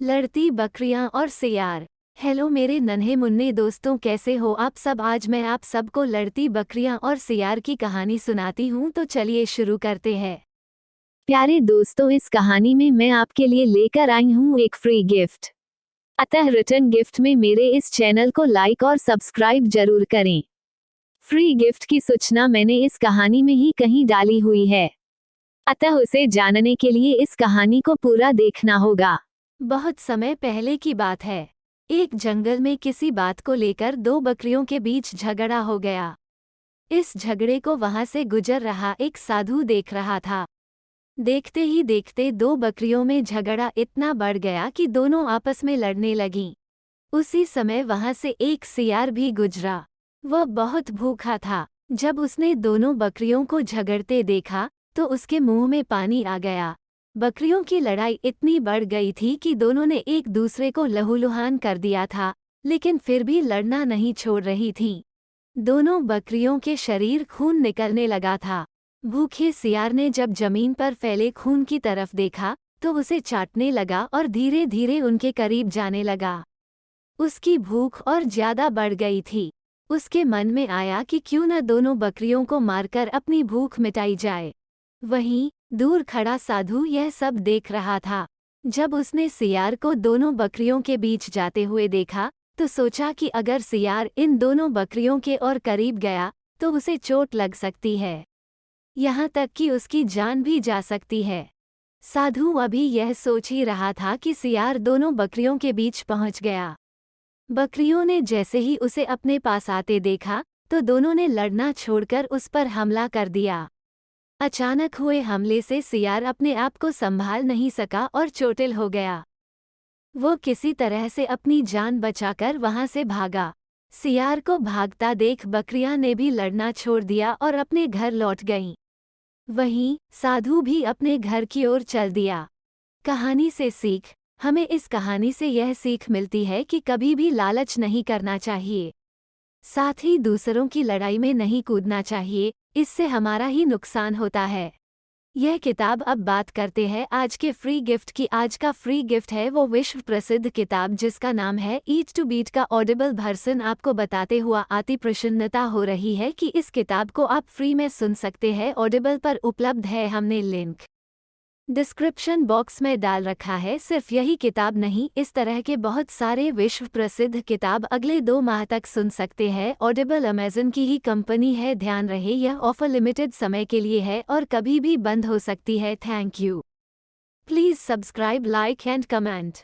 लड़ती बकरियां और सियार। हेलो मेरे नन्हे मुन्ने दोस्तों, कैसे हो आप सब। आज मैं आप सबको लड़ती बकरियां और सियार की कहानी सुनाती हूँ, तो चलिए शुरू करते हैं। प्यारे दोस्तों, इस कहानी में मैं आपके लिए लेकर आई हूँ एक फ्री गिफ्ट। अतः रिटर्न गिफ्ट में मेरे इस चैनल को लाइक और सब्सक्राइब जरूर करें। फ्री गिफ्ट की सूचना मैंने इस कहानी में ही कहीं डाली हुई है, अतः उसे जानने के लिए इस कहानी को पूरा देखना होगा। बहुत समय पहले की बात है। एक जंगल में किसी बात को लेकर दो बकरियों के बीच झगड़ा हो गया। इस झगड़े को वहां से गुजर रहा एक साधु देख रहा था। देखते ही देखते दो बकरियों में झगड़ा इतना बढ़ गया कि दोनों आपस में लड़ने लगीं। उसी समय वहां से एक सियार भी गुजरा। वह बहुत भूखा था। जब उसने दोनों बकरियों को झगड़ते देखा तो उसके मुंह में पानी आ गया। बकरियों की लड़ाई इतनी बढ़ गई थी कि दोनों ने एक दूसरे को लहूलुहान कर दिया था, लेकिन फिर भी लड़ना नहीं छोड़ रही थीं। दोनों बकरियों के शरीर खून निकलने लगा था। भूखे सियार ने जब जमीन पर फैले खून की तरफ देखा तो उसे चाटने लगा और धीरे धीरे उनके करीब जाने लगा। उसकी भूख और ज्यादा बढ़ गई थी। उसके मन में आया कि क्यों न दोनों बकरियों को मारकर अपनी भूख मिटाई जाए। वहीं दूर खड़ा साधु यह सब देख रहा था। जब उसने सियार को दोनों बकरियों के बीच जाते हुए देखा तो सोचा कि अगर सियार इन दोनों बकरियों के और करीब गया तो उसे चोट लग सकती है, यहाँ तक कि उसकी जान भी जा सकती है। साधु अभी यह सोच ही रहा था कि सियार दोनों बकरियों के बीच पहुंच गया। बकरियों ने जैसे ही उसे अपने पास आते देखा तो दोनों ने लड़ना छोड़कर उस पर हमला कर दिया। अचानक हुए हमले से सियार अपने आप को संभाल नहीं सका और चोटिल हो गया। वो किसी तरह से अपनी जान बचाकर वहां से भागा। सियार को भागता देख बकरियां ने भी लड़ना छोड़ दिया और अपने घर लौट गईं। वहीं साधु भी अपने घर की ओर चल दिया। कहानी से सीख। हमें इस कहानी से यह सीख मिलती है कि कभी भी लालच नहीं करना चाहिए, साथ ही दूसरों की लड़ाई में नहीं कूदना चाहिए, इससे हमारा ही नुकसान होता है। यह किताब अब बात करते हैं आज के फ्री गिफ्ट की। आज का फ्री गिफ्ट है वो विश्व प्रसिद्ध किताब जिसका नाम है ईट टू बीट का ऑडिबल वर्जन। आपको बताते हुआ अति प्रसन्नता हो रही है कि इस किताब को आप फ्री में सुन सकते हैं। ऑडिबल पर उपलब्ध है, हमने लिंक डिस्क्रिप्शन बॉक्स में डाल रखा है। सिर्फ यही किताब नहीं, इस तरह के बहुत सारे विश्व प्रसिद्ध किताब अगले 2 माह तक सुन सकते हैं। ऑडिबल अमेज़न की ही कंपनी है, ध्यान रहे यह ऑफर लिमिटेड समय के लिए है और कभी भी बंद हो सकती है। Thank you. Please subscribe, like and comment.